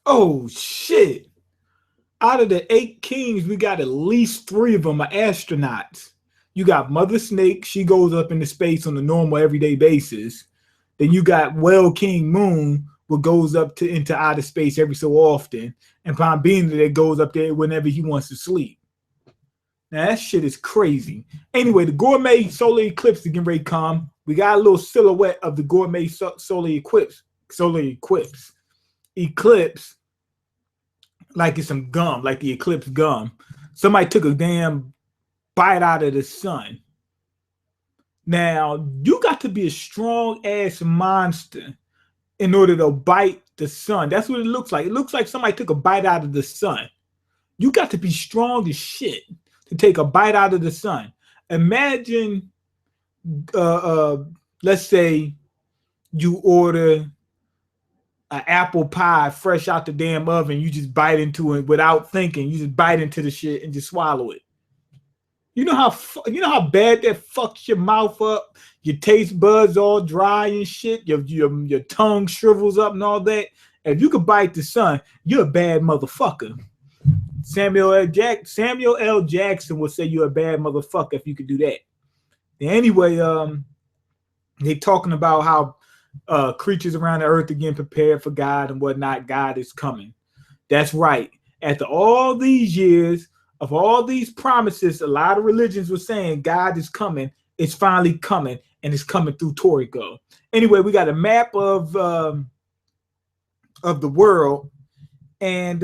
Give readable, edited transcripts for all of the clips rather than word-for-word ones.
Oh shit. Out of the 8 kings, we got at least 3 of them are astronauts. You got Mother Snake, she goes up into space on a normal everyday basis. Then you got Well King Moon, what goes up to into outer space every so often, and Bambina that goes up there whenever he wants to sleep. Now that shit is crazy. Anyway, the gourmet solar eclipse is getting ready to come. We got a little silhouette of the gourmet solar eclipse. Eclipse, like it's some gum, like the eclipse gum. Somebody took a damn bite out of the sun. Now, you got to be a strong ass monster in order to bite the sun. That's what it looks like. It looks like somebody took a bite out of the sun. You got to be strong as shit to take a bite out of the sun. Imagine, let's say you order an apple pie fresh out the damn oven. You just bite into it without thinking. You just bite into the shit and just swallow it. You know how bad that fucks your mouth up. Your taste buds all dry and shit. Your tongue shrivels up and all that. If you could bite the sun, you're a bad motherfucker. Samuel L. Jackson would say you're a bad motherfucker if you could do that. Anyway, they talking about how creatures around the earth are getting prepared for God and whatnot. God is coming. That's right. After all these years of all these promises, a lot of religions were saying God is coming. It's finally coming, and it's coming through Toriko. Anyway, we got a map of the world, and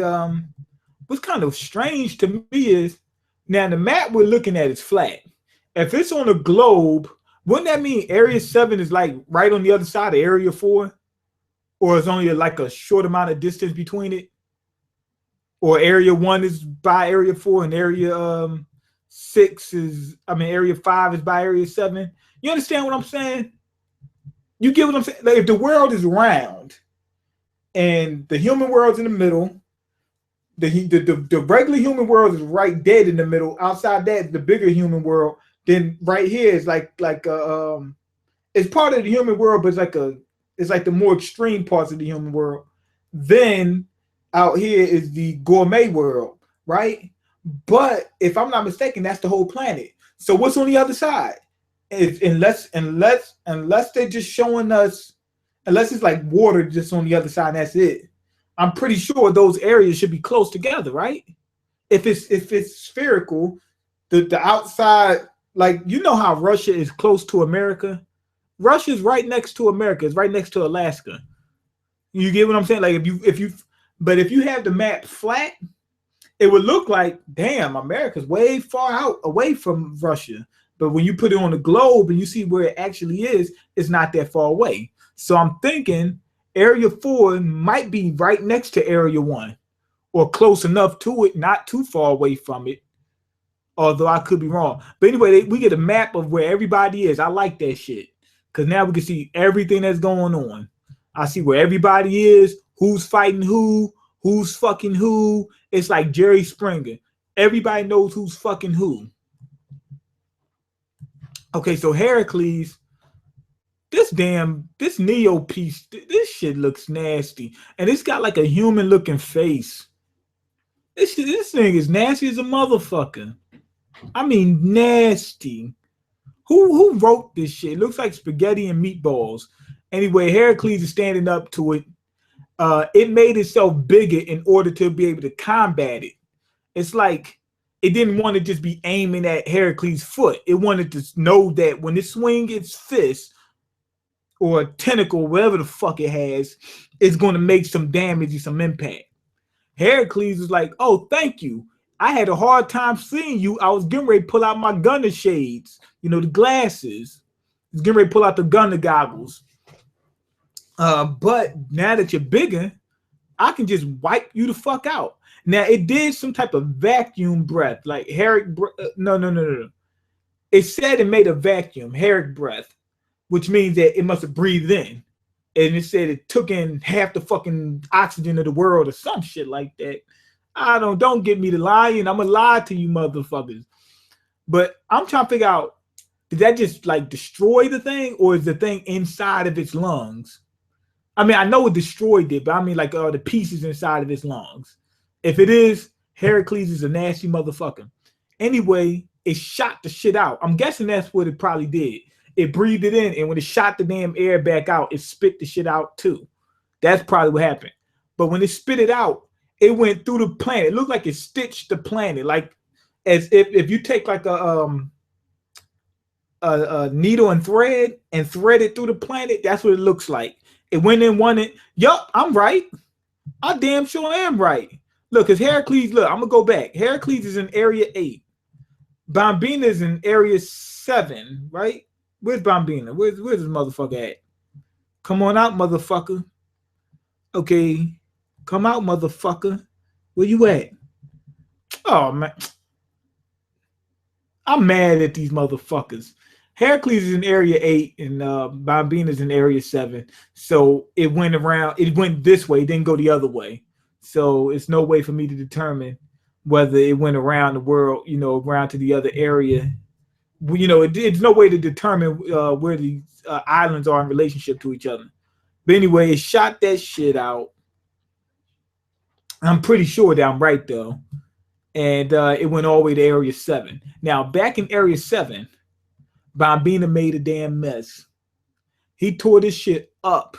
what's kind of strange to me is now the map we're looking at is flat. If it's on a globe, wouldn't that mean Area 7 is like right on the other side of Area 4? Or it's only like a short amount of distance between it? Or Area 1 is by Area 4 and Area Area 5 is by Area 7? You understand what I'm saying? You get what I'm saying? Like if the world is round and the human world's in the middle, the regular human world is right dead in the middle. Outside that, the bigger human world. Then right here is like it's part of the human world, but it's like the more extreme parts of the human world. Then out here is the gourmet world, right? But if I'm not mistaken, that's the whole planet. So what's on the other side? Unless they're just showing us, unless it's like water just on the other side, and that's it. I'm pretty sure those areas should be close together, right? If it's spherical, the outside, like you know how Russia is close to America. Russia's right next to America. It's right next to Alaska. You get what I'm saying? Like if you have the map flat, it would look like, damn, America's way far out away from Russia. But when you put it on the globe and you see where it actually is, it's not that far away. So I'm thinking Area 4 might be right next to Area 1 or close enough to it, not too far away from it, although I could be wrong. But anyway, we get a map of where everybody is. I like that shit because now we can see everything that's going on. I see where everybody is, who's fighting who's fucking who. It's like Jerry Springer. Everybody knows who's fucking who. Okay, so Heracles, this Neo piece, this shit looks nasty. And it's got like a human looking face. This thing is nasty as a motherfucker. I mean, nasty. Who wrote this shit? It looks like spaghetti and meatballs. Anyway, Heracles is standing up to it. It made itself bigger in order to be able to combat it. It's like it didn't want to just be aiming at Heracles' foot. It wanted to know that when it swings its fist or a tentacle, whatever the fuck it has, it's going to make some damage and some impact. Heracles was like, oh, thank you. I had a hard time seeing you. I was getting ready to pull out my gunner shades, the glasses. I was getting ready to pull out the gunner goggles. But now that you're bigger, I can just wipe you the fuck out. Now, it did some type of vacuum breath, like no. It said it made a vacuum, Herrick breath, which means that it must have breathed in. And it said it took in half the fucking oxygen of the world or some shit like that. Don't get me to lying. I'm going to lie to you motherfuckers. But I'm trying to figure out, did that just like destroy the thing or is the thing inside of its lungs? I mean, I know it destroyed it, but I mean like the pieces inside of its lungs. If it is, Heracles is a nasty motherfucker. Anyway, it shot the shit out. I'm guessing that's what it probably did. It breathed it in, and when it shot the damn air back out, it spit the shit out too. That's probably what happened. But when it spit it out, it went through the planet. It looked like it stitched the planet, like as if you take like a needle and thread it through the planet. That's what it looks like. It went in one end. Yup, I'm right. I damn sure am right. Look, because Heracles, look, I'm going to go back. Heracles is in Area 8. Bambina is in Area 7, right? Where's Bambina? Where's this motherfucker at? Come on out, motherfucker. Okay. Come out, motherfucker. Where you at? Oh, man. I'm mad at these motherfuckers. Heracles is in Area 8 and Bambina is in Area 7. So it went around. It went this way. It didn't go the other way. So it's no way for me to determine whether it went around the world, around to the other area. It's no way to determine where the islands are in relationship to each other. But anyway, it shot that shit out. I'm pretty sure that I'm right, though. And it went all the way to Area 7. Now, back in Area 7, Bambina made a damn mess. He tore this shit up.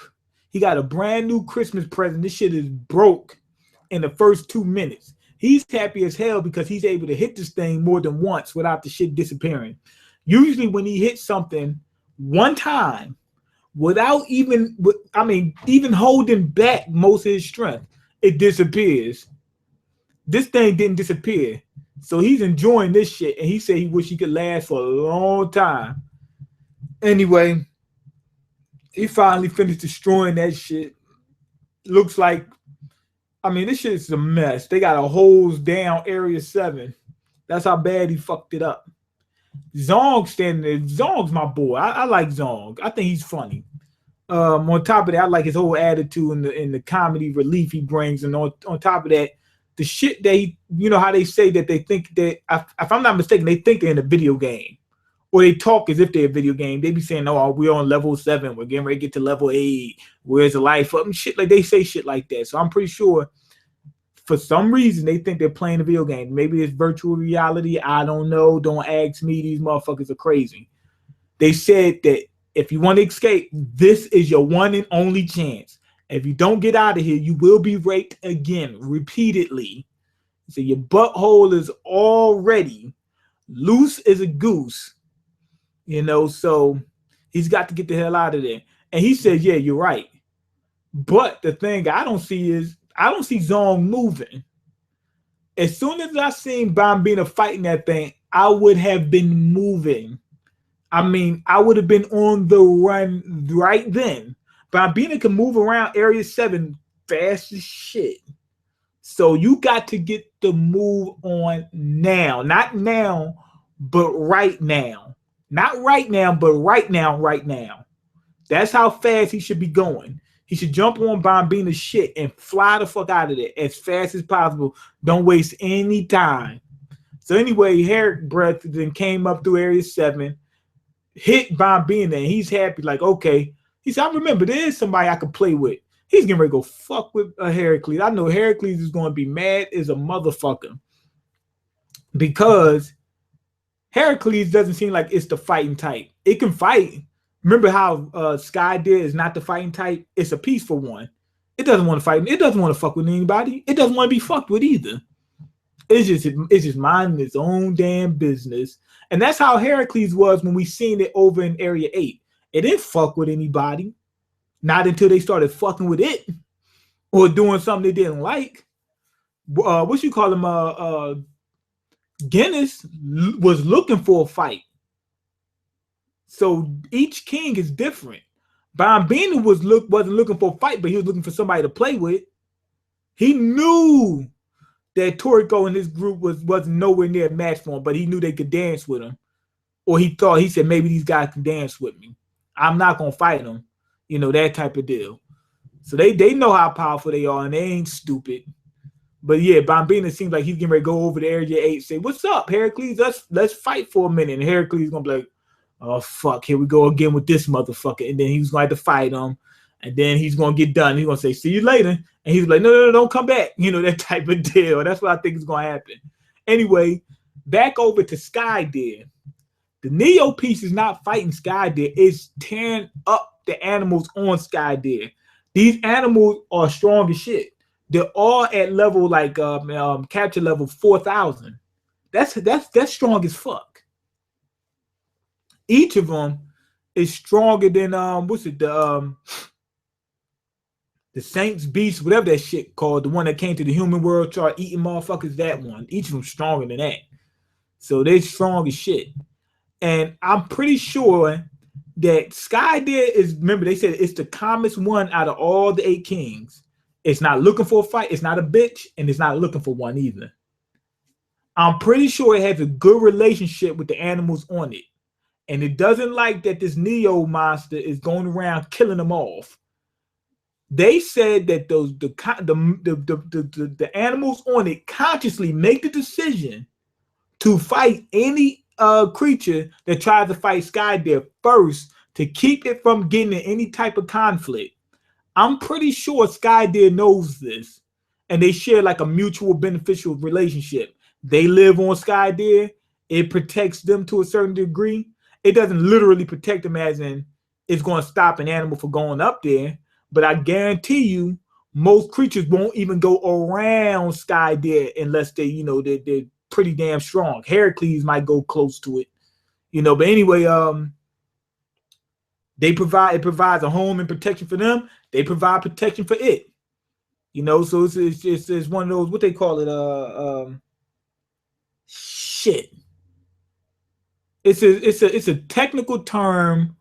He got a brand new Christmas present. This shit is broke in the first 2 minutes. He's happy as hell because he's able to hit this thing more than once without the shit disappearing. Usually when he hits something one time without even holding back most of his strength, it disappears. This thing didn't disappear. So he's enjoying this shit, and he said he wish he could last for a long time. Anyway, he finally finished destroying that shit. Looks like, this shit is a mess. They got a hose down Area 7. That's how bad he fucked it up. Zong standing there. Zong's my boy. I like Zong. I think he's funny. On top of that, I like his whole attitude and the comedy relief he brings. And on top of that, the shit they, how they say that they think that, if I'm not mistaken, they think they're in a video game. Or they talk as if they're a video game. They be saying, oh, we're on level 7. We're getting ready to get to level 8. Where's the life up? And shit, like they say shit like that. So I'm pretty sure for some reason they think they're playing a video game. Maybe it's virtual reality. I don't know. Don't ask me. These motherfuckers are crazy. They said that if you want to escape, this is your one and only chance. If you don't get out of here, you will be raped again, repeatedly. So your butthole is already loose as a goose. So he's got to get the hell out of there. And he said, yeah, you're right. But the thing I don't see Zong moving. As soon as I seen Bambina fighting that thing, I would have been moving. I would have been on the run right then. Bambina can move around Area 7 fast as shit. So you got to get the move on now. Not now, but right now. Not right now, but right now. That's how fast he should be going. He should jump on Bambina's shit and fly the fuck out of there as fast as possible. Don't waste any time. So anyway, Herrick breath then came up through Area 7, hit Bambina, and he's happy, like, okay. He said, I remember there's somebody I could play with. He's getting ready to go fuck with Heracles. I know Heracles is going to be mad as a motherfucker because Heracles doesn't seem like it's the fighting type. It can fight. Remember how Sky did is not the fighting type? It's a peaceful one. It doesn't want to fight. It doesn't want to fuck with anybody. It doesn't want to be fucked with either. It's just minding its own damn business. And that's how Heracles was when we seen it over in Area 8. It didn't fuck with anybody. Not until they started fucking with it or doing something they didn't like. What you call him? Guinness was looking for a fight. So each king is different. Bambina wasn't looking for a fight, but he was looking for somebody to play with. He knew that Toriko and his group wasn't nowhere near a match for him, but he knew they could dance with him. Or he said, maybe these guys can dance with me. I'm not going to fight them. That type of deal. So they know how powerful they are, and they ain't stupid. But yeah, Bambina seems like he's getting ready to go over to Area 8 and say, what's up, Heracles? Let's fight for a minute. And Heracles is going to be like, oh, fuck, here we go again with this motherfucker. And then he was going to have to fight him. And then he's gonna get done. He's gonna say, "See you later," and he's like, "No, don't come back." You know, that type of deal. That's what I think is gonna happen. Anyway, back over to Skydeer. The Neo piece is not fighting Skydeer; it's tearing up the animals on Skydeer. These animals are strong as shit. They're all at level like capture level 4,000. That's strong as fuck. Each of them is stronger than the Saints Beast, whatever that shit called, the one that came to the human world, started eating motherfuckers. That one, each of them stronger than that. So they're strong as shit. And I'm pretty sure that Skydeer is, remember, they said it's the calmest one out of all the 8 kings. It's not looking for a fight. It's not a bitch, and it's not looking for one either. I'm pretty sure it has a good relationship with the animals on it. And it doesn't like that this Neo monster is going around killing them off. They said that the animals on it consciously make the decision to fight any creature that tries to fight Skydeer first to keep it from getting in any type of conflict. I'm pretty sure Skydeer knows this, and they share like a mutual beneficial relationship. They live on Skydeer. It protects them to a certain degree. It doesn't literally protect them as in it's going to stop an animal from going up there, but I guarantee you most creatures won't even go around Skydeer unless they're pretty damn strong. Heracles might go close to it, but anyway, it provides a home and protection for them. They provide protection for it, so it's one of those, what they call it, shit. It's a technical term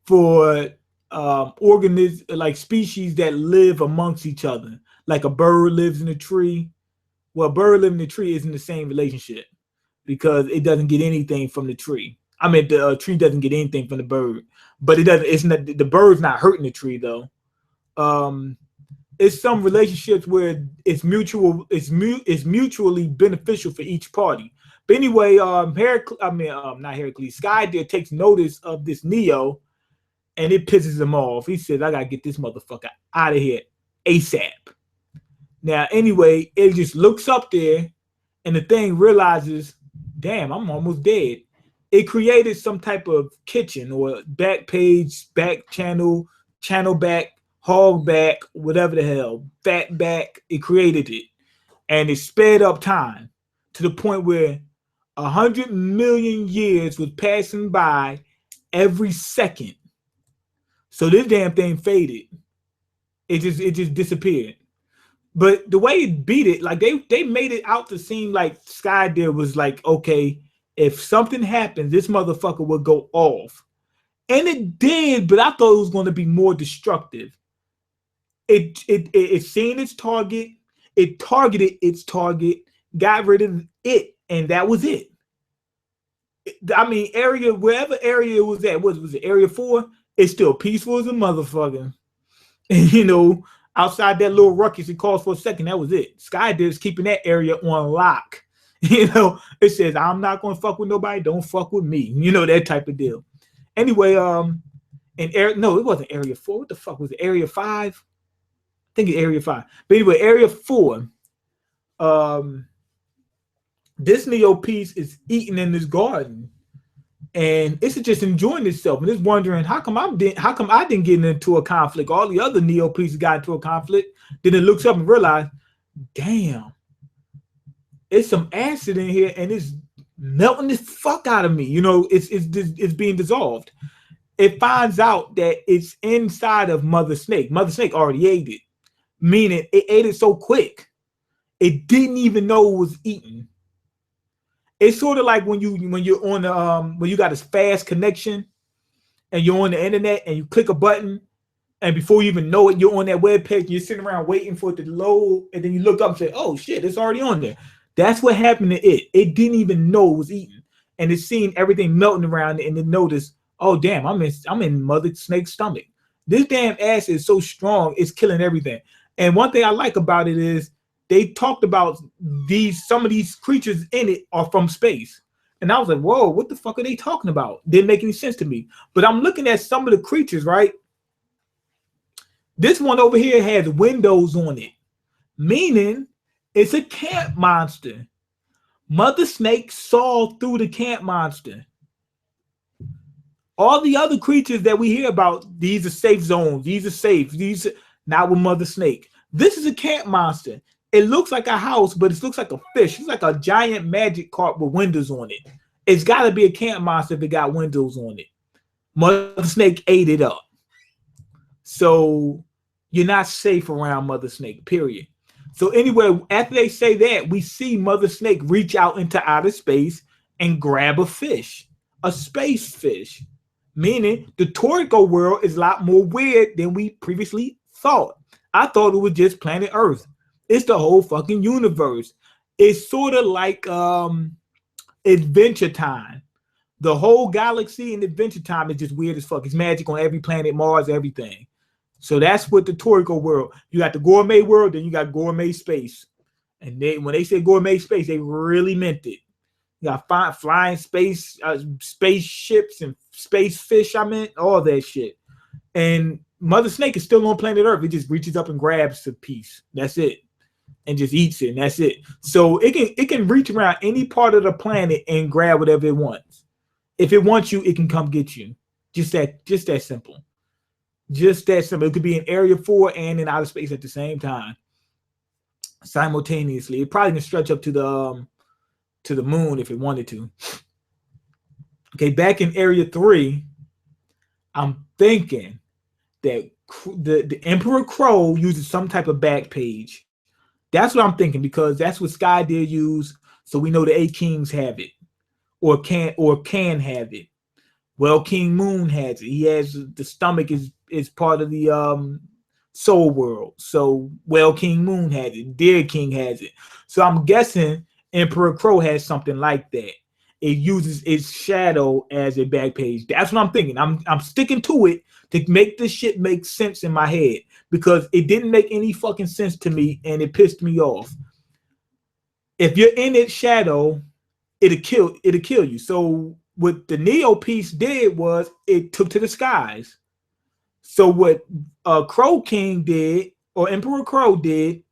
for organisms, like species that live amongst each other. Like a bird lives in a tree. Well, a bird living in a tree isn't the same relationship because it doesn't get anything from the tree. I mean, the tree doesn't get anything from the bird, but it's not, the bird's not hurting the tree though. It's some relationships where it's mutually beneficial for each party. But anyway, not Heracles, Skydeer takes notice of this Neo, and it pisses him off. He says, "I gotta get this motherfucker out of here ASAP." Now, anyway, it just looks up there, and the thing realizes, "Damn, I'm almost dead." It created some type of kitchen or back page, back channel back, hog back, whatever the hell, fat back. It created it, and it sped up time to the point where 100 million years was passing by every second. So this damn thing faded. It just disappeared. But the way it beat it, like they made it out to seem like Skydeer was like, okay, if something happens, this motherfucker will go off. And it did, but I thought it was going to be more destructive. It seen its target, it targeted its target, got rid of it, and that was it. I mean, wherever area it was at, was it area 4? It's still peaceful as a motherfucker. And outside that little ruckus it caused for a second, that was it. Skydeer is keeping that area on lock. It says, "I'm not gonna fuck with nobody, don't fuck with me." That type of deal. Anyway, it wasn't area 4. What the fuck was it? Area 5? I think it's area 5. But anyway, area 4. This Neo piece is eating in this garden, and it's just enjoying itself, and it's wondering how come I didn't get into a conflict. All the other Neo pieces got into a conflict. Then it looks up and realizes, damn, it's some acid in here, and it's melting the fuck out of me. It's being dissolved. It finds out that it's inside of Mother Snake. Mother Snake already ate it, meaning it ate it so quick, it didn't even know it was eaten. It's sort of like when you're on when you got a fast connection and you're on the internet and you click a button, and before you even know it, you're on that web page and you're sitting around waiting for it to load, and then you look up and say, "Oh shit, it's already on there." That's what happened to it. It didn't even know it was eaten, and it's seen everything melting around it, and it noticed, "Oh damn, I'm in Mother Snake's stomach. This damn acid is so strong, it's killing everything." And one thing I like about it is they talked about some of these creatures in it are from space. And I was like, whoa, what the fuck are they talking about? Didn't make any sense to me. But I'm looking at some of the creatures, right? This one over here has windows on it, meaning it's a camp monster. Mother Snake saw through the camp monster. All the other creatures that we hear about, these are safe zones. These are safe. These are not with Mother Snake. This is a camp monster. It looks like a house, but it looks like a fish. It's like a giant magic carp with windows on it. It's got to be a camp monster if it got windows on it. Mother Snake ate it up. So you're not safe around Mother Snake, period. So anyway, after they say that, we see Mother Snake reach out into outer space and grab a fish, a space fish, meaning the Toriko world is a lot more weird than we previously thought. I thought it was just planet Earth. It's the whole fucking universe. It's sort of like Adventure Time. The whole galaxy in Adventure Time is just weird as fuck. It's magic on every planet, Mars, everything. So that's what the Toriko world. You got the gourmet world, then you got gourmet space. And when they say gourmet space, they really meant it. You got flying space, spaceships and space fish. I meant all that shit. And Mother Snake is still on planet Earth. It just reaches up and grabs a piece. That's it. And just eats it, and that's it. So it can reach around any part of the planet and grab whatever it wants. If it wants you, it can come get you. Just that simple. Just that simple. It could be in Area 4 and in outer space at the same time, simultaneously. It probably can stretch up to the moon if it wanted to. Okay, back in Area 3, I'm thinking that the Emperor Crow uses some type of back page. That's what I'm thinking, because that's what Sky did use. So we know the 8 Kings have it, or can have it. Well, King Moon has it. He has the stomach is part of the soul world. So well, King Moon has it. Deer King has it. So I'm guessing Emperor Crow has something like that. It uses its shadow as a back page. That's what I'm thinking. I'm sticking to it to make this shit make sense in my head, because it didn't make any fucking sense to me and it pissed me off. If you're in its shadow, it'll kill you. So what the Neo piece did was it took to the skies. So what Crow King did, or Emperor Crow did,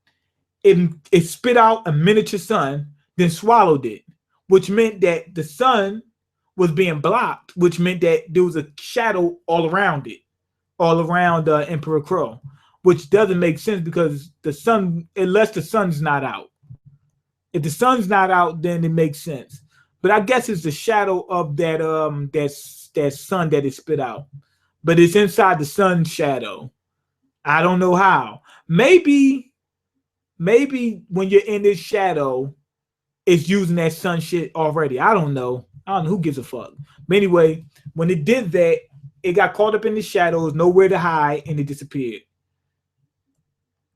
it spit out a miniature sun, then swallowed it, which meant that the sun was being blocked, which meant that there was a shadow all around it, all around Emperor Crow, which doesn't make sense because the sun, unless the sun's not out. If the sun's not out, then it makes sense. But I guess it's the shadow of that that sun that it spit out. But it's inside the sun's shadow. I don't know how. Maybe when you're in this shadow, it's using that sun shit already. I don't know. Who gives a fuck. But anyway, when it did that, it got caught up in the shadows, nowhere to hide, and it disappeared.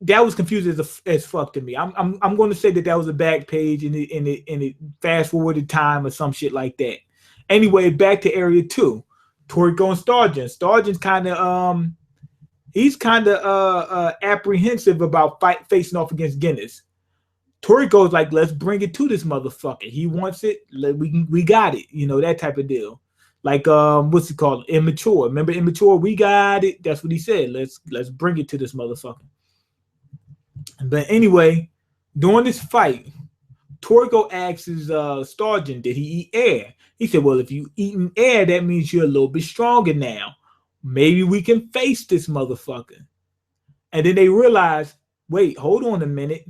That was confusing as fuck to me. I'm going to say that was a back page and it fast forwarded time or some shit like that. Anyway, back to Area 2. Toriko and Stargin. Stargin's kind of apprehensive about facing off against Guinness. Toriko's like, let's bring it to this motherfucker. He wants it. We got it. You know, that type of deal. Like what's it called? Immature. Remember Immature? We got it. That's what he said. Let's bring it to this motherfucker. But anyway, during this fight, Toriko asks Stargin, did he eat air? He said, well, if you eating air, that means you're a little bit stronger now. Maybe we can face this motherfucker. And then they realize, wait, hold on a minute.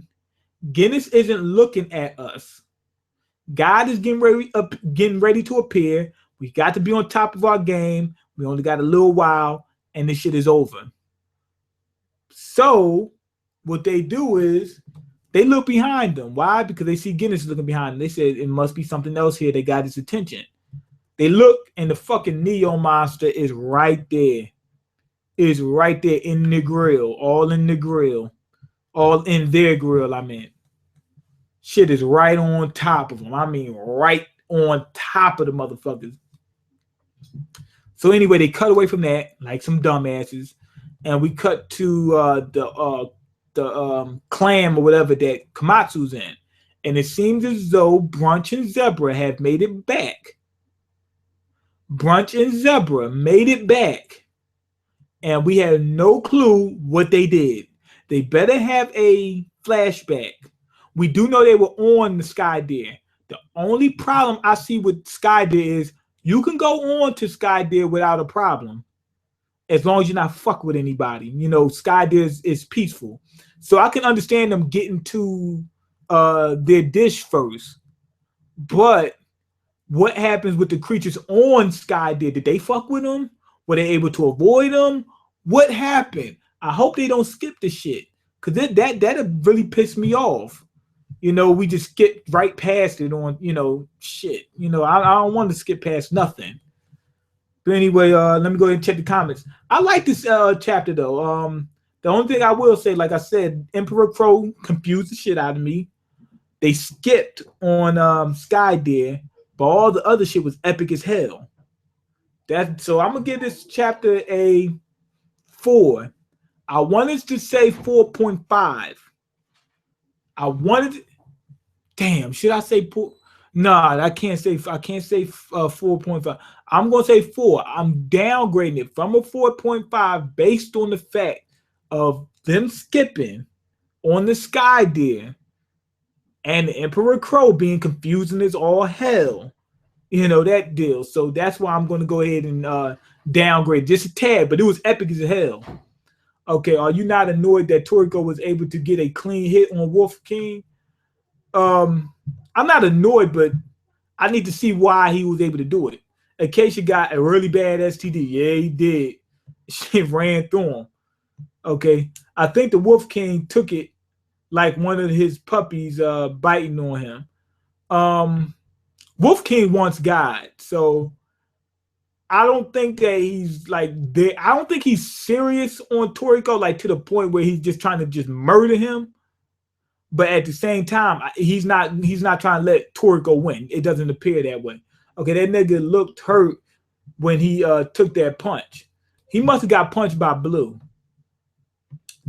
Guinness isn't looking at us. God is getting ready to appear. We got to be on top of our game. We only got a little while, and this shit is over. So what they do is they look behind them. Why? Because they see Guinness looking behind them. They said it must be something else here that got his attention. They look, and the fucking Neo monster is right there. Is right there in the grill. All in the grill. All in their grill, I mean. Shit is right on top of them. I mean, right on top of the motherfuckers. So anyway, they cut away from that like some dumbasses. And we cut to the clam or whatever that Komatsu's in. And it seems as though Brunch and Zebra have made it back. Brunch and Zebra made it back. and we had no clue what they did. They better have a flashback. We do know they were on the Sky Dare. The only problem I see with Sky Dare is you can go on to Sky Dare without a problem, as long as you're not fuck with anybody. You know, Sky Dare is peaceful. So I can understand them getting to their dish first. But what happens with the creatures on Sky Dare? Did they fuck with them? Were they able to avoid them? What happened? I hope they don't skip the shit. Cause that'd really piss me off. You know, we just skip right past it on, you know, shit. You know, I don't want to skip past nothing. But anyway, let me go ahead and check the comments. I like this chapter though. The only thing I will say, like I said, Emperor Crow confused the shit out of me. They skipped on Sky Dare, but all the other shit was epic as hell. So I'm gonna give this chapter a 4. I wanted to say 4.5. I wanted. Damn, should I say 4? Nah, I can't say 4.5. I'm gonna say 4. I'm downgrading it from a 4.5 based on the fact of them skipping on the Sky Dare and the Emperor Crow being confusing as all hell. You know, that deal. So that's why I'm gonna go ahead and downgrade just a tad, but it was epic as hell. Okay, are you not annoyed that Toriko was able to get a clean hit on Wolf King? I'm not annoyed, but I need to see why he was able to do it. Acacia got a really bad STD. Yeah, he did. She ran through him. Okay, I think the Wolf King took it like one of his puppies biting on him. Wolf King wants God, so I don't think that he's like there. I don't think he's serious on Toriko, like to the point where he's just trying to just murder him. But at the same time, he's not trying to let Toriko win. It doesn't appear that way. Okay, that nigga looked hurt when he took that punch. He must have got punched by Blue.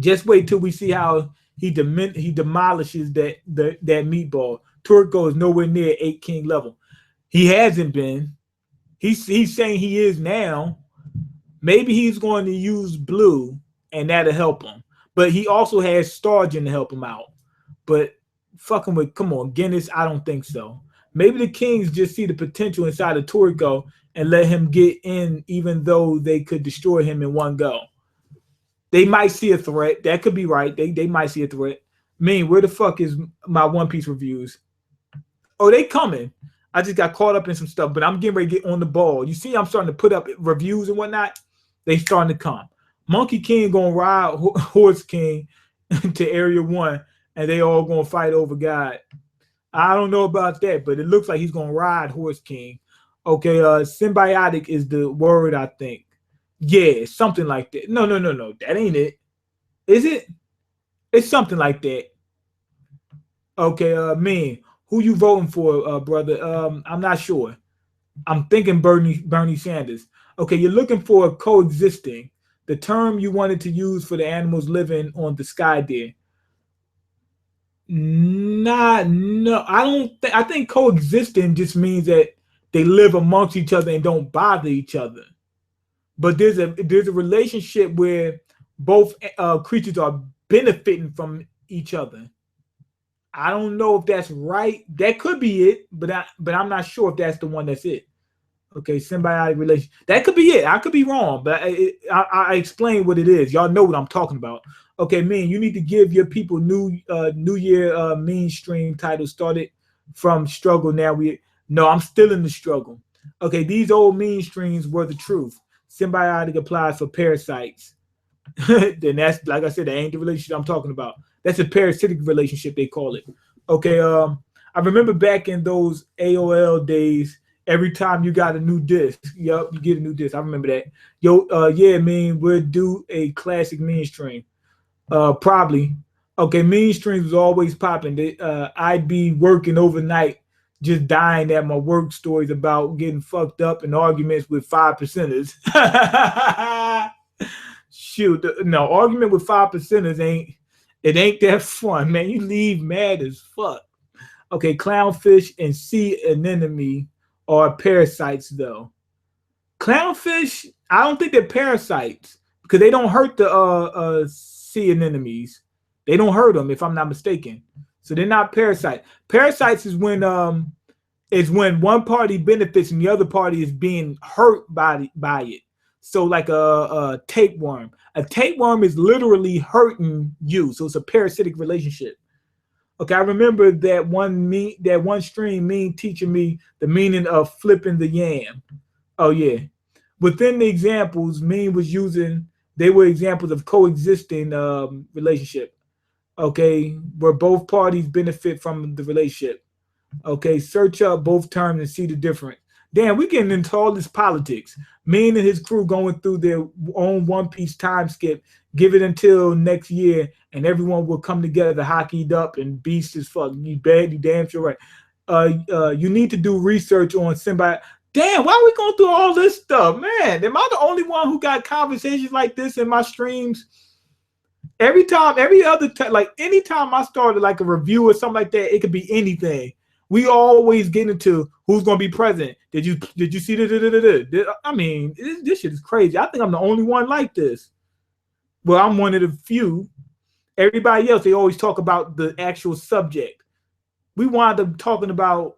Just wait till we see how he demolishes that meatball. Toriko is nowhere near 8 King level. He hasn't been. He's saying he is now. Maybe he's going to use Blue, and that'll help him. But he also has Stargin to help him out. But fucking with, come on, Guinness, I don't think so. Maybe the Kings just see the potential inside of Toriko and let him get in, even though they could destroy him in one go. They might see a threat. That could be right. They might see a threat. Where the fuck is my One Piece reviews? Oh, they coming. I just got caught up in some stuff, but I'm getting ready to get on the ball. You see, I'm starting to put up reviews and whatnot. They starting to come. Monkey King gonna ride Horse King to Area 1, and they all gonna fight over God. I don't know about that, but it looks like he's gonna ride Horse King. Okay, symbiotic is the word, I think. Yeah, something like that. No, that ain't it. Is it? It's something like that. Okay, man, who you voting for, brother? I'm not sure. I'm thinking Bernie Sanders. Okay, you're looking for coexisting, the term you wanted to use for the animals living on the Sky Dare. No, I don't think. I think coexisting just means that they live amongst each other and don't bother each other. But there's a relationship where both creatures are benefiting from each other. I don't know if that's right. That could be it, but I'm not sure if that's the one that's it. Okay, symbiotic relation. That could be it. I could be wrong, but I explain what it is. Y'all know what I'm talking about. Okay, man, you need to give your people New Year mainstream title. Started from struggle. No, I'm still in the struggle. Okay, these old mainstreams were the truth. Symbiotic applies for parasites. Then that's, like I said, that ain't the relationship I'm talking about. That's a parasitic relationship, they call it. Okay, I remember back in those AOL days, every time you got a new disc, you get a new disc. I remember that. Yeah, man, we'll do a classic mainstream. Probably. Okay, mainstreams was always popping. I'd be working overnight, just dying at my work stories about getting fucked up in arguments with 5%ers. Shoot, no, argument with 5%ers ain't that fun, man. You leave mad as fuck. Okay, clownfish and sea anemone are parasites, though. Clownfish, I don't think they're parasites. because they don't hurt the sea anemones. They don't hurt them, if I'm not mistaken. So they're not parasites. Parasites is when one party benefits and the other party is being hurt by it. So like a tapeworm. A tapeworm is literally hurting you. So it's a parasitic relationship. Okay, I remember that one stream Mean teaching me the meaning of flipping the yam. Oh yeah. Within the examples, Mean was using, they were examples of coexisting relationship. Okay, where both parties benefit from the relationship. Okay, search up both terms and see the difference. Damn, we getting into all this politics. Mean and his crew going through their own One Piece time skip. Give it until next year, and everyone will come together, hockeyed up and beast as fuck. You damn sure right. You need to do research on symbiote. Damn, why are we going through all this stuff, man? Am I the only one who got conversations like this in my streams? Every time, like anytime I started like a review or something like that, it could be anything. We always get into who's going to be president. Did you see the? I mean, this shit is crazy. I think I'm the only one like this. Well, I'm one of the few. Everybody else, they always talk about the actual subject. We wind up talking about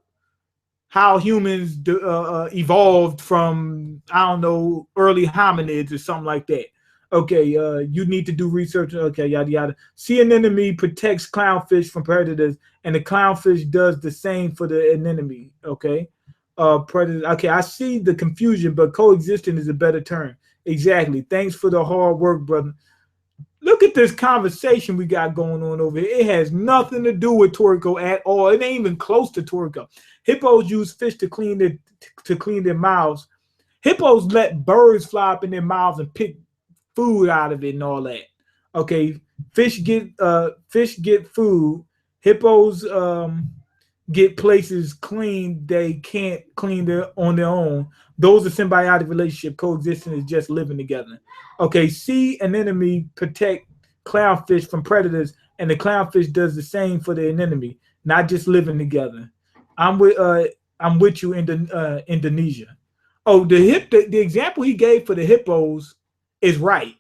how humans evolved from, I don't know, early hominids or something like that. Okay, you need to do research. Okay, yada yada. Sea anemone protects clownfish from predators, and the clownfish does the same for the anemone. Okay, predator. Okay, I see the confusion, but coexisting is a better term. Exactly. Thanks for the hard work, brother. Look at this conversation we got going on over here. It has nothing to do with Toriko at all. It ain't even close to Toriko. Hippos use fish to clean their mouths. Hippos let birds fly up in their mouths and pick food out of it and all that. Okay, fish get food. Hippos get places clean they can't clean on their own. Those are symbiotic relationship. Coexisting is just living together. Okay, sea anemone protect clownfish from predators, and the clownfish does the same for the anemone, not just living together. I'm with you in Indonesia. Oh, the example he gave for the hippos is right.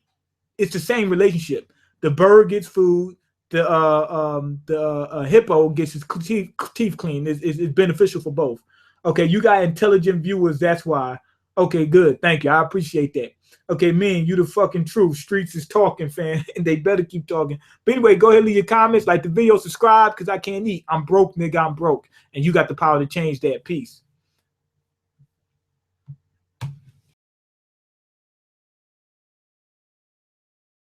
It's the same relationship. The bird gets food. The hippo gets his teeth cleaned. It's beneficial for both. Okay, you got intelligent viewers. That's why. Okay, good. Thank you. I appreciate that. Okay, man, you the fucking truth. Streets is talking, fam, and they better keep talking. But anyway, go ahead, leave your comments, like the video, subscribe, because I can't eat. I'm broke, nigga. I'm broke, and you got the power to change that. Peace.